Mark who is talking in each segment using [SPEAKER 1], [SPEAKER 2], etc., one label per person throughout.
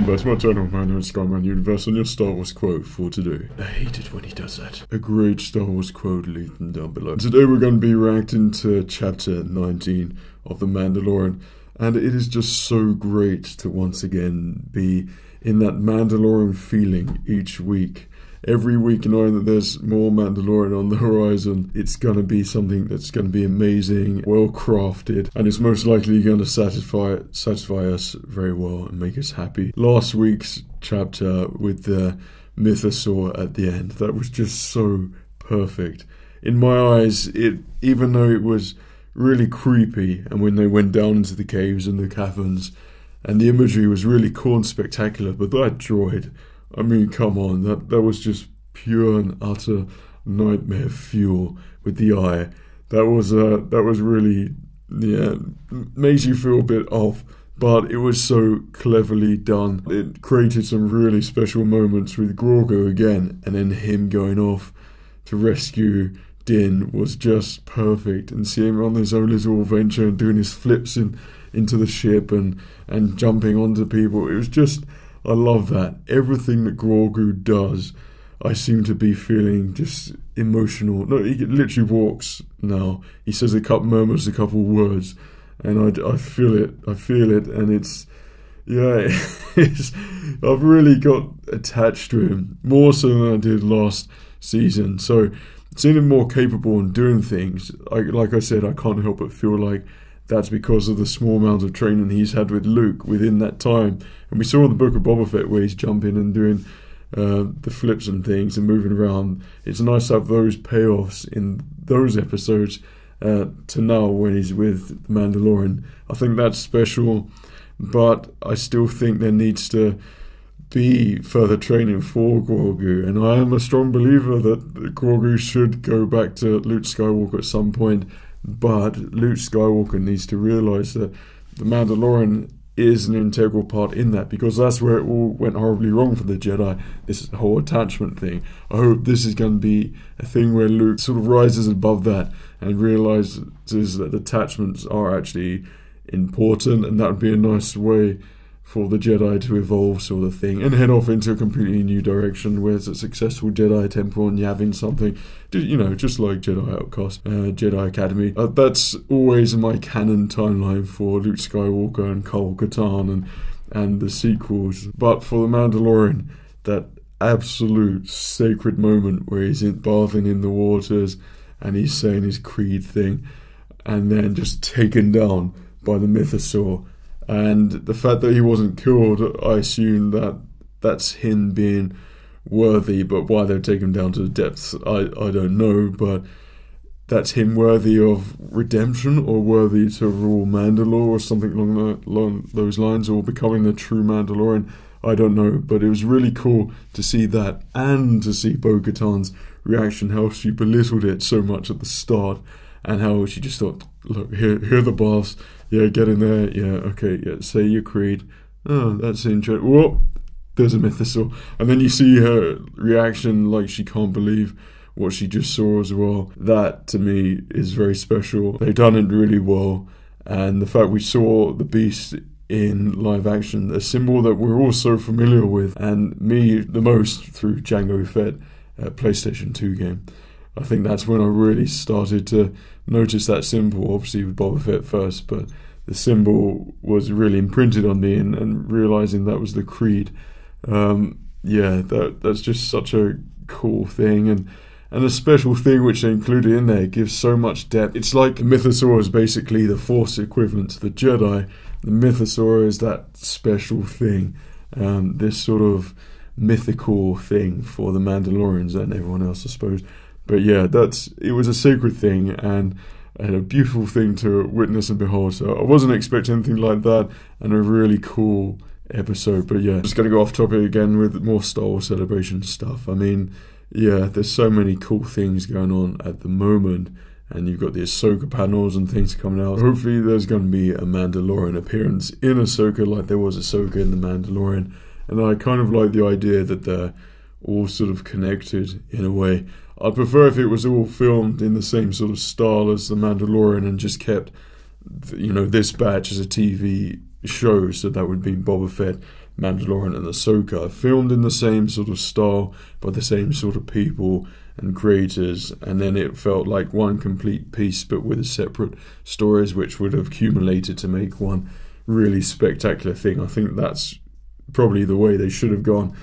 [SPEAKER 1] back to my channel, my name is SKYMAN Universe, and your Star Wars quote for today. I hate it when he does that. A great Star Wars quote, leave them down below. Today we're going to be reacting to chapter 19 of The Mandalorian, and it is just so great to once again be in that Mandalorian feeling each week. Every week knowing that there's more Mandalorian on the horizon, it's going to be something that's going to be amazing, well crafted, and it's most likely going to satisfy us very well and make us happy. Last week's chapter with the mythosaur at the end, that was just so perfect. In my eyes, even though it was really creepy, and when they went down into the caves and the caverns, and the imagery was really cool and spectacular, but that droid, I mean, come on, that was just pure and utter nightmare fuel with the eye. That was really, yeah, makes you feel a bit off, but it was so cleverly done. It created some really special moments with Grogu again, and then him going off to rescue Din was just perfect, and seeing him on his own little adventure and doing his flips into the ship and jumping onto people, it was just, I love that. Everything that Grogu does, I seem to be feeling just emotional. No, he literally walks now. He says murmurs a couple words, and I feel it. I feel it, and it's, yeah, I've really got attached to him, more so than I did last season. So seeing him more capable and doing things, like I said, I can't help but feel like that's because of the small amount of training he's had with Luke within that time. And we saw in the Book of Boba Fett where he's jumping and doing the flips and things and moving around. It's nice to have those payoffs in those episodes to now when he's with the Mandalorian. I think that's special, but I still think there needs to be further training for Grogu. And I am a strong believer that Grogu should go back to Luke Skywalker at some point. But Luke Skywalker needs to realize that the Mandalorian is an integral part in that, because that's where it all went horribly wrong for the Jedi, this whole attachment thing. I hope this is going to be a thing where Luke sort of rises above that and realizes that attachments are actually important, and that would be a nice way for the Jedi to evolve, sort of thing, and head off into a completely new direction where it's a successful Jedi temple and you're having something, you know, just like Jedi Outcast, Jedi Academy. That's always my canon timeline for Luke Skywalker and Kyle Katarn and the sequels. But for the Mandalorian, that absolute sacred moment where he's bathing in the waters and he's saying his creed thing, and then just taken down by the mythosaur. And the fact that he wasn't killed, I assume that that's him being worthy, but why they've taken him down to the depths, I don't know, but that's him worthy of redemption, or worthy to rule Mandalore, or something along those lines, or becoming the true Mandalorian. I don't know, but it was really cool to see that, and to see Bo-Katan's reaction, how she belittled it so much at the start, and how she just thought, look, here are the baths, yeah, get in there, yeah, okay, yeah, say your creed, oh, that's interesting, whoa, there's a mythosaur, and then you see her reaction like she can't believe what she just saw as well. That, to me, is very special. They've done it really well, and the fact we saw the beast in live action, a symbol that we're all so familiar with, and me the most through Jango Fett, PlayStation 2 game. I think that's when I really started to notice that symbol, obviously with Boba Fett first, but the symbol was really imprinted on me, and realizing that was the creed. Yeah, that's just such a cool thing, and a special thing which they included in there. It gives so much depth. It's like the mythosaur is basically the Force equivalent to the Jedi. The mythosaur is that special thing, this sort of mythical thing for the Mandalorians and everyone else, I suppose. But yeah, it was a sacred thing and a beautiful thing to witness and behold. So I wasn't expecting anything like that, and a really cool episode. But yeah, just going to go off topic again with more Star Wars Celebration stuff. I mean, yeah, there's so many cool things going on at the moment, and you've got the Ahsoka panels and things coming out. Hopefully there's going to be a Mandalorian appearance in Ahsoka like there was Ahsoka in the Mandalorian, and I kind of like the idea that they're all sort of connected in a way. I'd prefer if it was all filmed in the same sort of style as The Mandalorian and just kept, you know, this batch as a TV show, so that would be Boba Fett, Mandalorian and Ahsoka, filmed in the same sort of style by the same sort of people and creators, and then it felt like one complete piece but with separate stories which would have accumulated to make one really spectacular thing. I think that's probably the way they should have gone.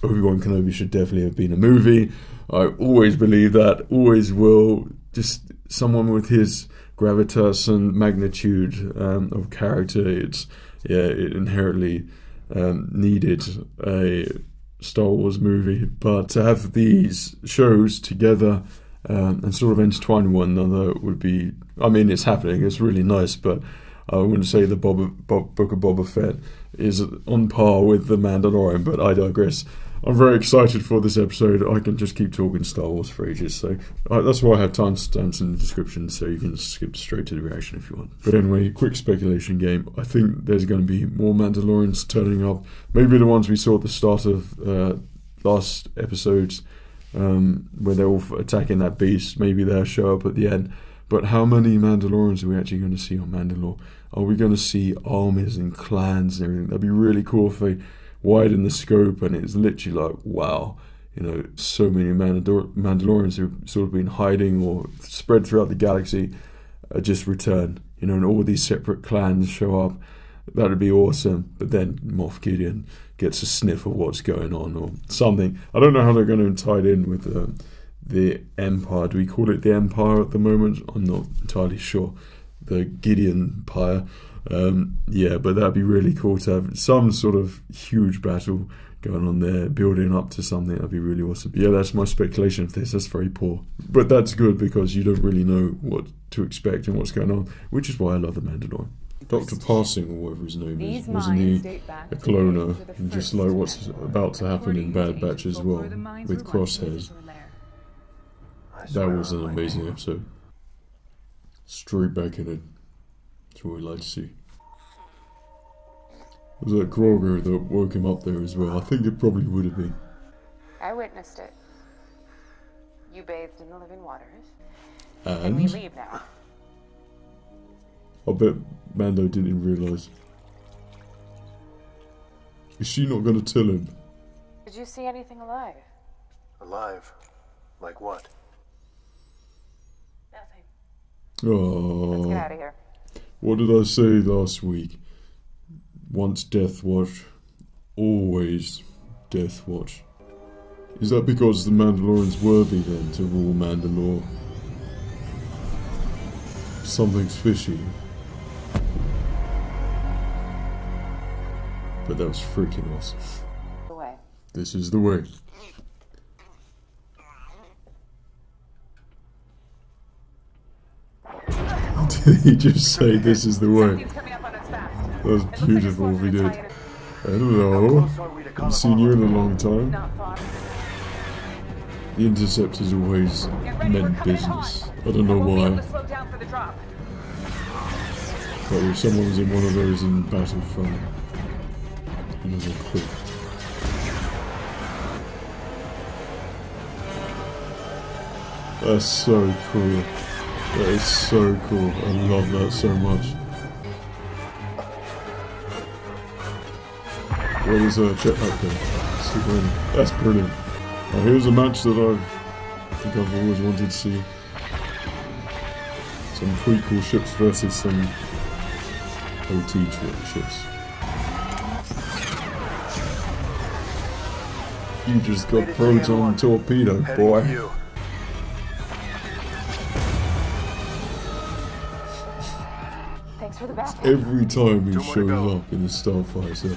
[SPEAKER 1] Obi-Wan Kenobi should definitely have been a movie. I always believe that, always will. Just someone with his gravitas and magnitude of character, it inherently needed a Star Wars movie. But to have these shows together and sort of intertwine one another would be, I mean, it's happening, it's really nice, but I wouldn't say the Book of Boba Fett is on par with The Mandalorian, but I digress. I'm very excited for this episode. I can just keep talking Star Wars for ages, so that's why I have timestamps in the description, so you can skip straight to the reaction if you want. But anyway, quick speculation game. I think there's going to be more Mandalorians turning up. Maybe the ones we saw at the start of last episodes, where they're all attacking that beast. Maybe they'll show up at the end. But how many Mandalorians are we actually going to see on Mandalore? Are we going to see armies and clans and everything? That'd be really cool if they widen the scope and it's literally like, wow, you know, so many Mandalorians who've sort of been hiding or spread throughout the galaxy just return, you know, and all these separate clans show up. That'd be awesome. But then Moff Gideon gets a sniff of what's going on or something. I don't know how they're going to tie it in with the Empire. Do we call it the Empire at the moment? I'm not entirely sure. The Gideon Empire. Yeah, but that'd be really cool to have some sort of huge battle going on there, building up to something. That'd be really awesome. But yeah, that's my speculation of this. That's very poor. But that's good because you don't really know what to expect and what's going on, which is why I love The Mandalorian. Dr. Passing, or whatever his name is, wasn't he a cloner? And just like what's about to happen in Bad Batch as well, with Crosshairs. That was an amazing episode. Straight back in it. That's what we like to see. Was that Grogu that woke him up there as well? I think it probably would have been.
[SPEAKER 2] I witnessed it. You bathed in the living waters.
[SPEAKER 1] And
[SPEAKER 2] we leave now.
[SPEAKER 1] I bet Mando didn't realise. Is she not going to tell him?
[SPEAKER 2] Did you see anything alive?
[SPEAKER 3] Alive? Like what?
[SPEAKER 2] Nothing.
[SPEAKER 1] Oh.
[SPEAKER 2] Let's get out of here.
[SPEAKER 1] What did I say last week? Once Death Watch, always Death Watch. Is that because the Mandalorian's worthy then to rule Mandalore? Something's fishy. But that was freaking awesome.
[SPEAKER 2] The way.
[SPEAKER 1] This is the way. Did he just say this is the way? That was beautiful if he did. Hello. Haven't seen you in a long time. The Interceptor's always meant business. I don't know why. But if someone was in one of those in Battlefront, it was a quick. That's so cool. That is so cool. I love that so much. What is a jetpack then? Super. That's brilliant. Now here's a match that I think I've always wanted to see. Some prequel ships versus some OT ships. You just got proton torpedo, boy. Every time he shows up in a starfighter,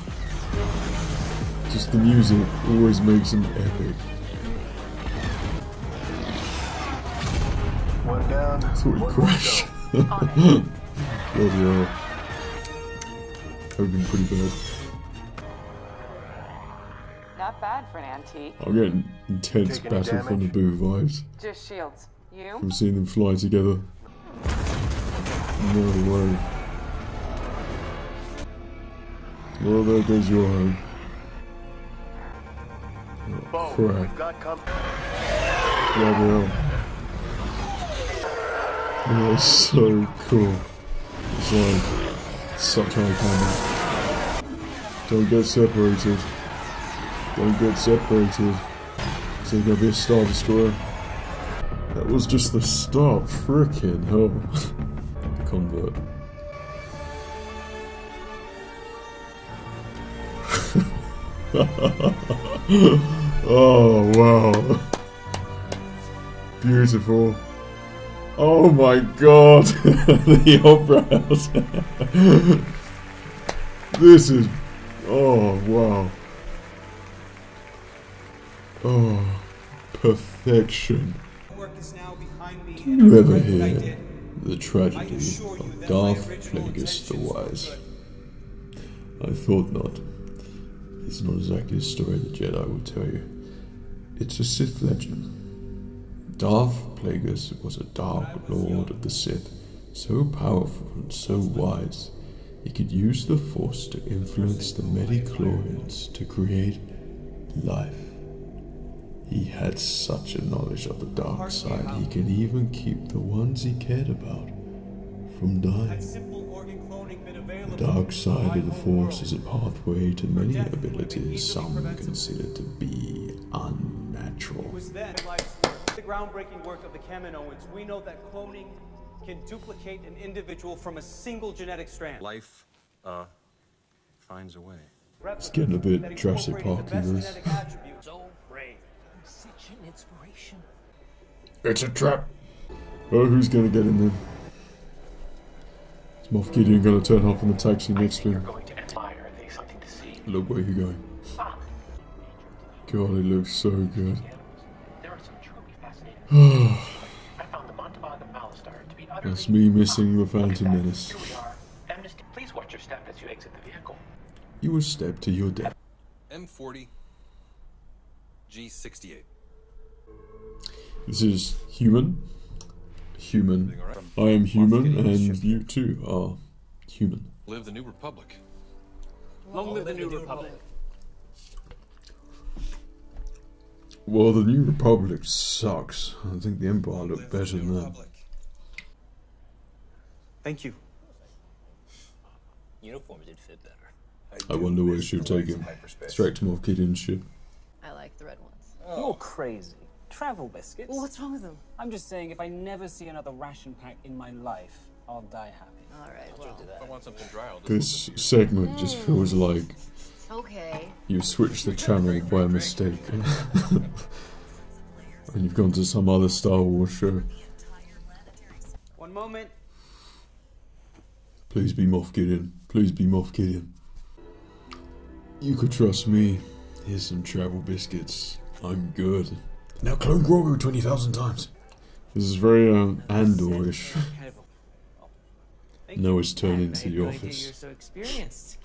[SPEAKER 1] just the music always makes him epic.
[SPEAKER 3] One down.
[SPEAKER 1] I thought he'd crash. Bloody hell. That would have been pretty bad.
[SPEAKER 2] Not bad for an antique.
[SPEAKER 1] I'm getting intense Battle from the Boo vibes.
[SPEAKER 2] Just shields. You?
[SPEAKER 1] From seeing them fly together. No way. Well, there goes your home. Oh, crap. Bloody hell. Oh, that's so cool. It's like such high combat. Don't get separated. Don't get separated. Is there gonna be a Star Destroyer? That was just the start. Frickin' hell. The convert. Oh wow. Beautiful. Oh my god. The opera house. This is... oh wow. Oh, perfection. Do you ever hear the tragedy of Darth Plagueis the Wise? I thought not. It's not exactly a story the Jedi would tell you. It's a Sith legend. Darth Plagueis was a Dark Lord of the Sith, so powerful and so wise, he could use the Force to influence the midi-chlorians to create life. He had such a knowledge of the dark side, he could even keep the ones he cared about from dying. The dark side of the Force is a pathway to many abilities some consider to be unnatural.
[SPEAKER 4] The groundbreaking work of the Kaminoans, we know that cloning can duplicate an individual from a single genetic strand.
[SPEAKER 5] Life, finds a way.
[SPEAKER 1] It's getting a bit Jurassic Park-y, this.
[SPEAKER 4] So brave. Such an inspiration.
[SPEAKER 1] It's a trap! Oh, who's gonna get in there? Is Moff Gideon gonna turn up in the taxi next to him? Look, where you going? God, it looks so good. That's me missing the Phantom Menace.
[SPEAKER 6] Please watch your step as you exit the vehicle.
[SPEAKER 1] You will step to your death.
[SPEAKER 5] M40 G68.
[SPEAKER 1] This is human. Human. I am human, and you too are human.
[SPEAKER 5] Live the New Republic.
[SPEAKER 4] Long live the New Republic.
[SPEAKER 1] Well, the New Republic sucks. I think the Empire looked better than that.
[SPEAKER 4] Thank you.
[SPEAKER 7] Uniforms did fit better.
[SPEAKER 1] I wonder where she'll take him. Straight to Moff Gideon's ship.
[SPEAKER 8] I like the red ones.
[SPEAKER 7] You're crazy. Travel biscuits.
[SPEAKER 8] Well, what's wrong with them?
[SPEAKER 7] I'm just saying, if I never see another ration pack in my life, I'll die happy.
[SPEAKER 8] Alright, well.
[SPEAKER 5] I want something dry.
[SPEAKER 1] This segment just feels like
[SPEAKER 8] Okay.
[SPEAKER 1] you switched the channel by mistake. And you've gone to some other Star Wars show.
[SPEAKER 4] One moment.
[SPEAKER 1] Please be Moff Gideon. Please be Moff Gideon. You could trust me. Here's some travel biscuits. I'm good. Now clone Grogu 20,000 times. This is very Andor-ish. Noah's turned into The Office.
[SPEAKER 4] You're so experienced.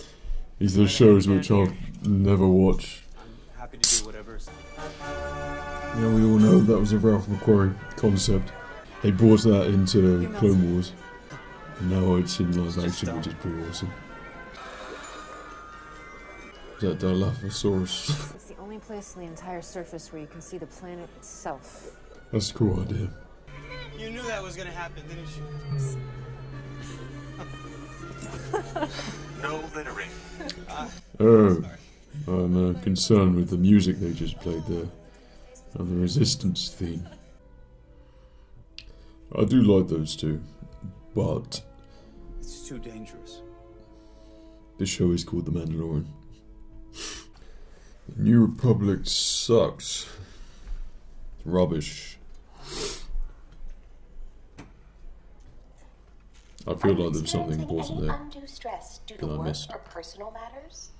[SPEAKER 1] These are the shows which I'll never watch.
[SPEAKER 4] I'm happy to do whatever's.
[SPEAKER 1] Yeah, we all know that was a Ralph McQuarrie concept. They brought that into Clone Wars. And now it's in live action, which is pretty awesome. Is that Dilophosaurus?
[SPEAKER 2] It's the only place on the entire surface where you can see the planet itself.
[SPEAKER 1] That's a cool idea.
[SPEAKER 4] You knew that was gonna happen, didn't you?
[SPEAKER 6] No littering.
[SPEAKER 1] Oh, I'm concerned with the music they just played there. And the Resistance theme. I do like those two, but
[SPEAKER 4] It's too dangerous.
[SPEAKER 1] this show is called The Mandalorian. The New Republic sucks. It's rubbish. I feel like there's something important there
[SPEAKER 9] Undue stress due to
[SPEAKER 1] that I
[SPEAKER 9] work
[SPEAKER 1] missed.
[SPEAKER 9] or personal matters?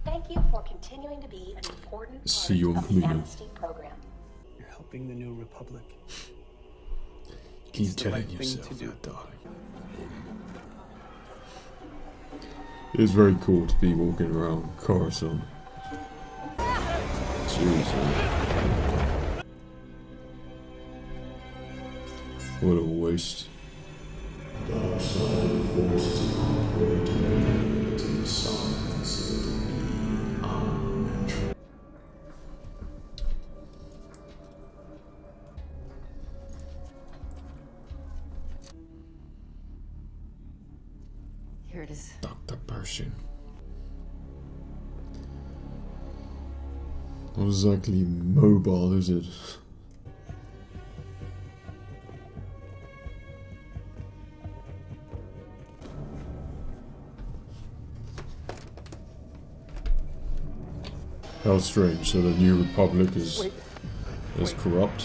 [SPEAKER 9] Thank you for continuing to be an important part
[SPEAKER 1] See you on
[SPEAKER 9] of the
[SPEAKER 1] Camino.
[SPEAKER 9] Amnesty program.
[SPEAKER 4] You're helping the New Republic.
[SPEAKER 1] Keep
[SPEAKER 4] the
[SPEAKER 1] telling
[SPEAKER 4] right thing
[SPEAKER 1] yourself
[SPEAKER 4] to do.
[SPEAKER 1] that, darling. It's very cool to be walking around Coruscant. Jeez, man. What a waste. Dark side of the Force is a pathway to many abilities some consider to be unnatural.
[SPEAKER 8] Here it is.
[SPEAKER 1] Dr. Pershing. Not exactly mobile, is it? How strange. So the New Republic is as corrupt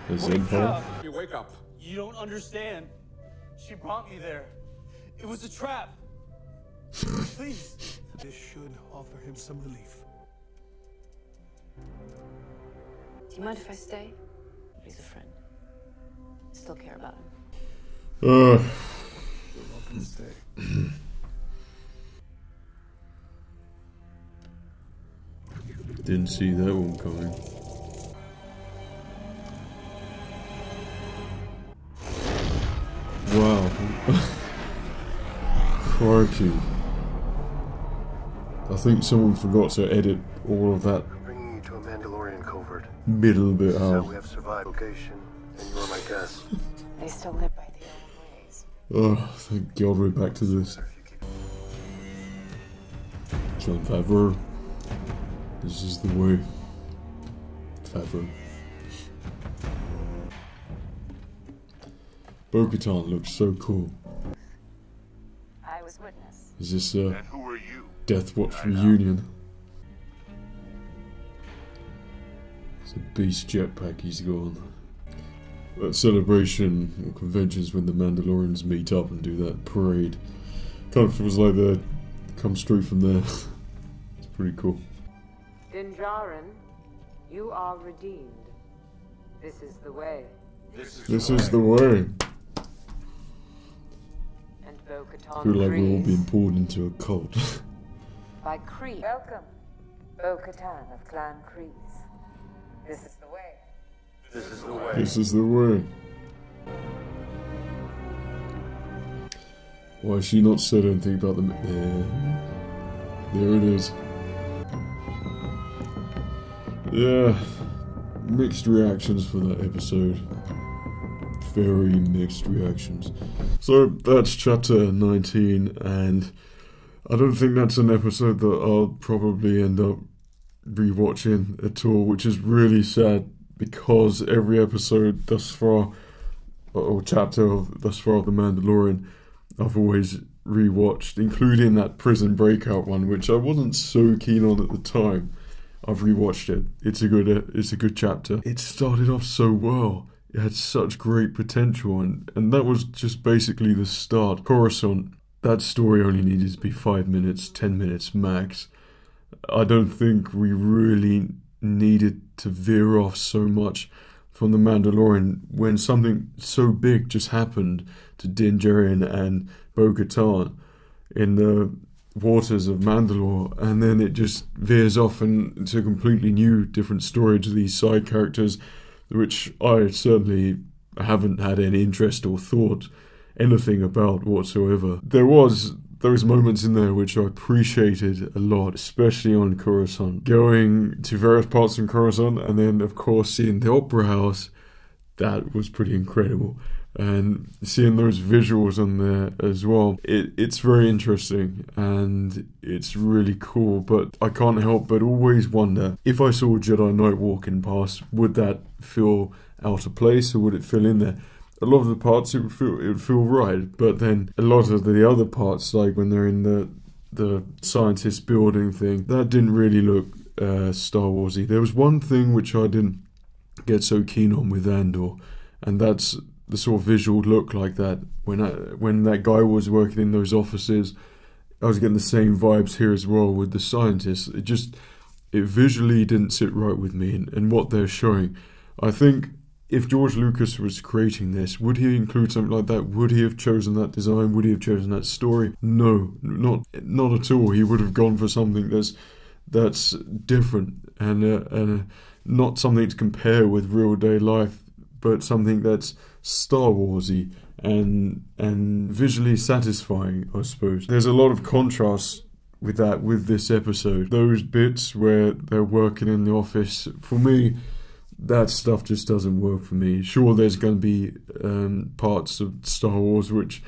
[SPEAKER 1] as Empire.
[SPEAKER 4] You wake up. You don't understand. She brought me there. It was a trap. Please.
[SPEAKER 3] This should offer him some relief.
[SPEAKER 2] Do you mind if I stay? He's a friend. I still care about him.
[SPEAKER 3] You're welcome to stay.
[SPEAKER 1] Didn't see that one coming. Wow. Crikey. I think someone forgot to edit all of that
[SPEAKER 3] I'm bringing you to a Mandalorian covert.
[SPEAKER 1] middle bit
[SPEAKER 3] Now
[SPEAKER 1] out.
[SPEAKER 3] we have survived location, and you are my guest.
[SPEAKER 2] They still live by the old ways.
[SPEAKER 1] Oh, thank God we're back to this.
[SPEAKER 3] Sir, if you keep
[SPEAKER 1] John Favreau. This is the way. Favreau. Bo-Katan looks so cool.
[SPEAKER 2] I was witness.
[SPEAKER 1] Is this a
[SPEAKER 6] And who are you?
[SPEAKER 1] Death Watch reunion? It's a beast jetpack he's got on. That celebration or conventions when the Mandalorians meet up and do that parade. Kind of feels like they come straight from there. It's pretty cool.
[SPEAKER 2] Dinjarin, you are redeemed. This is the way.
[SPEAKER 1] This is the way.
[SPEAKER 2] And
[SPEAKER 1] I
[SPEAKER 2] Bo-Katan
[SPEAKER 1] feel like we're all
[SPEAKER 2] agrees.
[SPEAKER 1] being pulled into a cult.
[SPEAKER 2] By Kree. Welcome, Bo-Katan of Clan Kreese. This is the way.
[SPEAKER 3] This is the way.
[SPEAKER 1] This is the way. Why has she not said anything about them? There it is. Yeah, mixed reactions for that episode. Very mixed reactions. So that's chapter 19, and I don't think that's an episode that I'll probably end up rewatching at all, which is really sad because every episode thus far, or chapter thus far of The Mandalorian, I've always rewatched, including that prison breakout one, which I wasn't so keen on at the time. I've rewatched it. It's a good chapter. It started off so well. It had such great potential, and that was just basically the start. Coruscant, that story only needed to be 5 minutes, 10 minutes max. I don't think we really needed to veer off so much from The Mandalorian when something so big just happened to Din Djarin and Bo-Katan in the waters of Mandalore, and then it just veers off into a completely new, different story to these side characters, which I certainly haven't had any interest or thought anything about whatsoever. There was those moments in there which I appreciated a lot, especially on Coruscant. Going to various parts in Coruscant, and then of course seeing the Opera House, that was pretty incredible. And seeing those visuals on there as well, it's very interesting and it's really cool. But I can't help but always wonder, if I saw a Jedi Knight walking past, would that feel out of place or would it fill in there? A lot of the parts it would feel right, but then a lot of the other parts, like when they're in the scientist building thing, that didn't really look Star Warsy. There was one thing which I didn't get so keen on with Andor, and that's the sort of visual look like that. When that guy was working in those offices, I was getting the same vibes here as well with the scientists. It visually didn't sit right with me and what they're showing. I think if George Lucas was creating this, would he include something like that? Would he have chosen that design? Would he have chosen that story? No, not at all. He would have gone for something that's different and not something to compare with real day life, but something that's Star Warsy and visually satisfying, I suppose. There's a lot of contrast with that with this episode. Those bits where they're working in the office, for me, that stuff just doesn't work for me. Sure, there's going to be parts of Star Wars which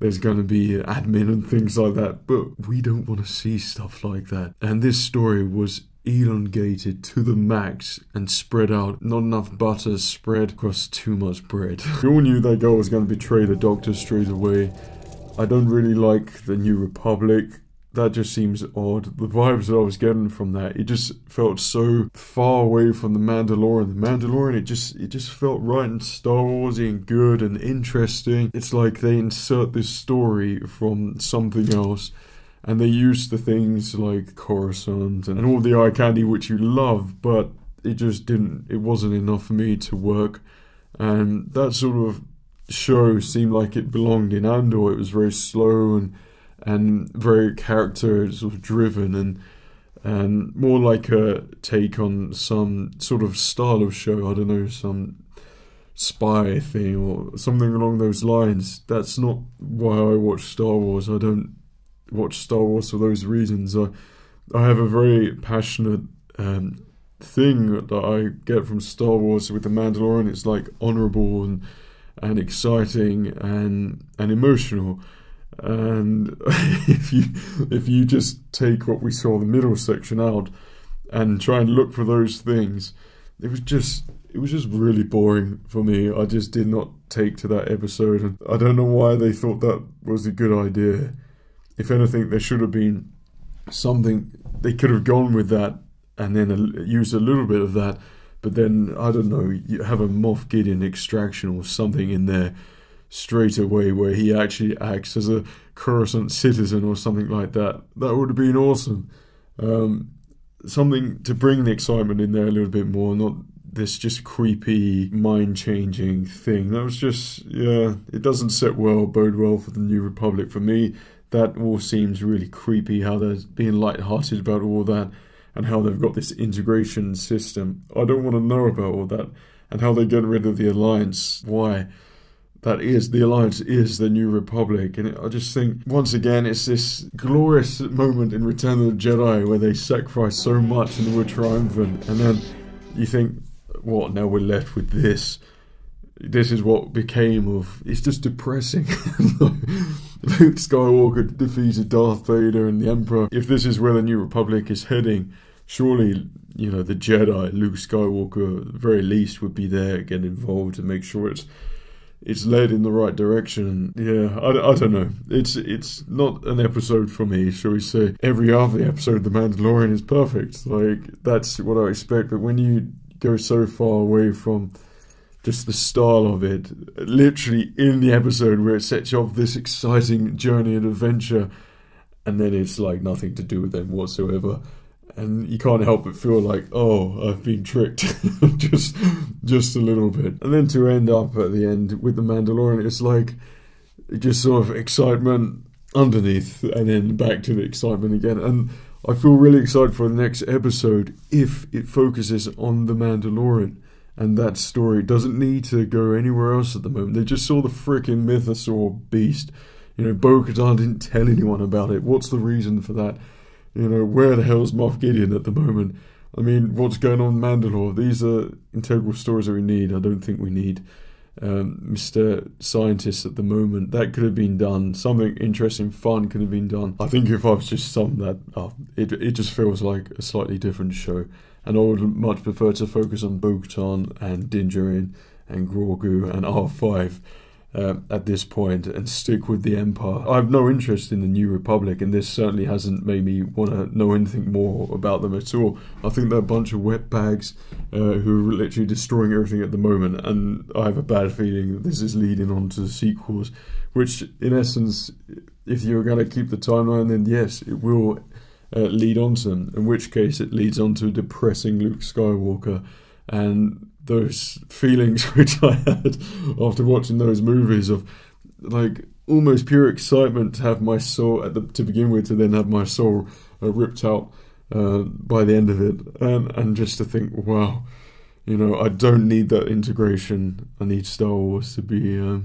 [SPEAKER 1] there's going to be admin and things like that, but we don't want to see stuff like that. And this story was elongated to the max and spread out. Not enough butter spread across too much bread. We all knew that girl was going to betray the Doctor straight away. I don't really like the New Republic. That just seems odd. The vibes that I was getting from that, it just felt so far away from the Mandalorian. The Mandalorian, it just felt right and Star Warsy and good and interesting. It's like they insert this story from something else, and they use the things like Coruscant and all the eye candy which you love, but it just didn't, it wasn't enough for me to work. And that sort of show seemed like it belonged in Andor. It was very slow and very character sort of driven and more like a take on some sort of style of show. I don't know, some spy thing or something along those lines. That's not why I watch Star Wars. I don't watch Star Wars for those reasons. I have a very passionate thing that I get from Star Wars with The Mandalorian. It's like honourable and exciting and emotional. And if you just take what we saw the middle section out and try and look for those things, it was just really boring for me. I just did not take to that episode, and I don't know why they thought that was a good idea. If anything, there should have been something, they could have gone with that and then used a little bit of that, but then, I don't know, you have a Moff Gideon extraction or something in there straight away where he actually acts as a Coruscant citizen or something like that. That would have been awesome. Something to bring the excitement in there a little bit more, not this just creepy, mind-changing thing. That was just, yeah, it doesn't bode well for the New Republic for me. That all seems really creepy, how they're being light-hearted about all that, and how they've got this integration system. I don't want to know about all that, and how they get rid of the Alliance. Why? The Alliance is the New Republic, and I just think, once again, it's this glorious moment in Return of the Jedi where they sacrifice so much and were triumphant, and then you think, what, now we're left with this? This is what became of... It's just depressing. Luke Skywalker defeated Darth Vader and the Emperor. If this is where the New Republic is heading, surely, you know, the Jedi, Luke Skywalker, at the very least, would be there, get involved to make sure it's led in the right direction. Yeah, I don't know. It's not an episode for me, shall we say. Every other episode of The Mandalorian is perfect. Like, that's what I expect. But when you go so far away from just the style of it, literally in the episode where it sets you off this exciting journey and adventure, and then it's like nothing to do with them whatsoever. And you can't help but feel like, oh, I've been tricked, just a little bit. And then to end up at the end with The Mandalorian, it's like just sort of excitement underneath, and then back to the excitement again. And I feel really excited for the next episode if it focuses on The Mandalorian. And that story doesn't need to go anywhere else at the moment. They just saw the freaking mythosaur beast. You know, Bo-Katan didn't tell anyone about it. What's the reason for that? You know, where the hell's Moff Gideon at the moment? I mean, what's going on in Mandalore? These are integral stories that we need. I don't think we need Mr. Scientist at the moment. That could have been done. Something interesting, fun could have been done. I think if I was just summed that up, it just feels like a slightly different show. And I would much prefer to focus on Bo-Katan and Din Djarin and Grogu and R5 at this point, and stick with the Empire. I have no interest in the New Republic, and this certainly hasn't made me want to know anything more about them at all. I think they're a bunch of wetbags who are literally destroying everything at the moment, and I have a bad feeling that this is leading on to the sequels, which in essence, if you're going to keep the timeline, then yes, it will lead on to them, in which case it leads on to depressing Luke Skywalker, and those feelings which I had after watching those movies of like almost pure excitement to have my soul to begin with, to then have my soul ripped out by the end of it, and just to think, wow, you know, I don't need that integration. I need Star Wars to be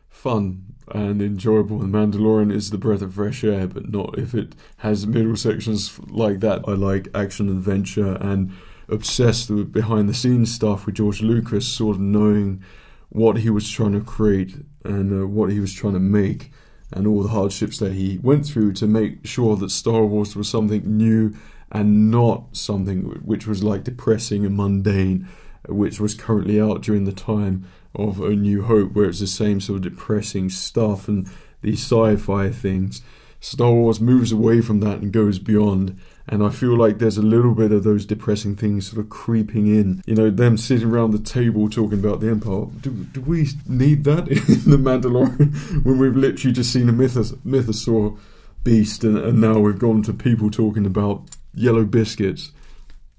[SPEAKER 1] fun and enjoyable. And Mandalorian is the breath of fresh air, but not if it has middle sections like that. I like action adventure and obsessed with behind the scenes stuff with George Lucas, sort of knowing what he was trying to create and what he was trying to make, and all the hardships that he went through to make sure that Star Wars was something new and not something which was like depressing and mundane, which was currently out during the time of A New Hope, where it's the same sort of depressing stuff and these sci-fi things. Star Wars moves away from that and goes beyond, and I feel like there's a little bit of those depressing things sort of creeping in. You know, them sitting around the table talking about the Empire. Do we need that in The Mandalorian when we've literally just seen a mythosaur beast, and now we've gone to people talking about yellow biscuits?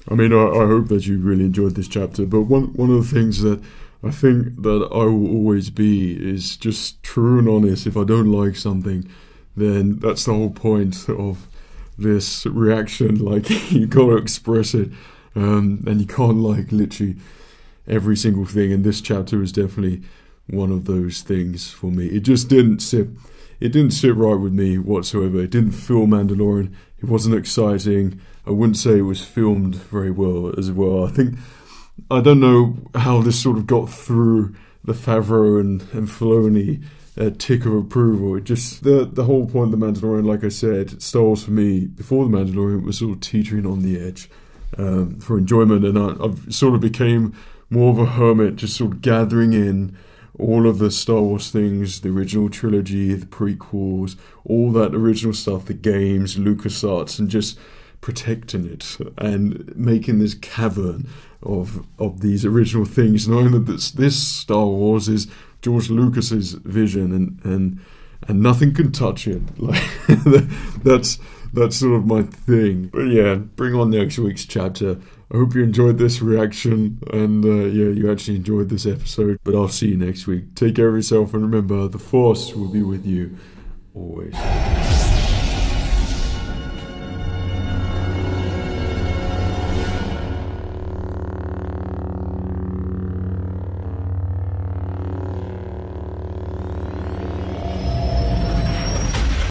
[SPEAKER 1] I mean, I hope that you really enjoyed this chapter, but one of the things that I think that I will always be is just true and honest. If I don't like something, then that's the whole point of this reaction. Like, you gotta express it, and you can't like literally every single thing, and this chapter is definitely one of those things for me. It just didn't sit right with me whatsoever. It didn't feel Mandalorian. It wasn't exciting. I wouldn't say it was filmed very well as well. I don't know how this sort of got through the Favreau and Filoni tick of approval. It just, the whole point of The Mandalorian, like I said, Star Wars for me, before The Mandalorian, was sort of teetering on the edge for enjoyment, and I've sort of became more of a hermit, just sort of gathering in all of the Star Wars things, the original trilogy, the prequels, all that original stuff, the games, LucasArts, and just protecting it and making this cavern of these original things, knowing that this Star Wars is George Lucas's vision, and nothing can touch it. Like, that's sort of my thing. But yeah, bring on next week's chapter. I hope you enjoyed this reaction, and you actually enjoyed this episode. But I'll see you next week. Take care of yourself, and remember, the Force will be with you always.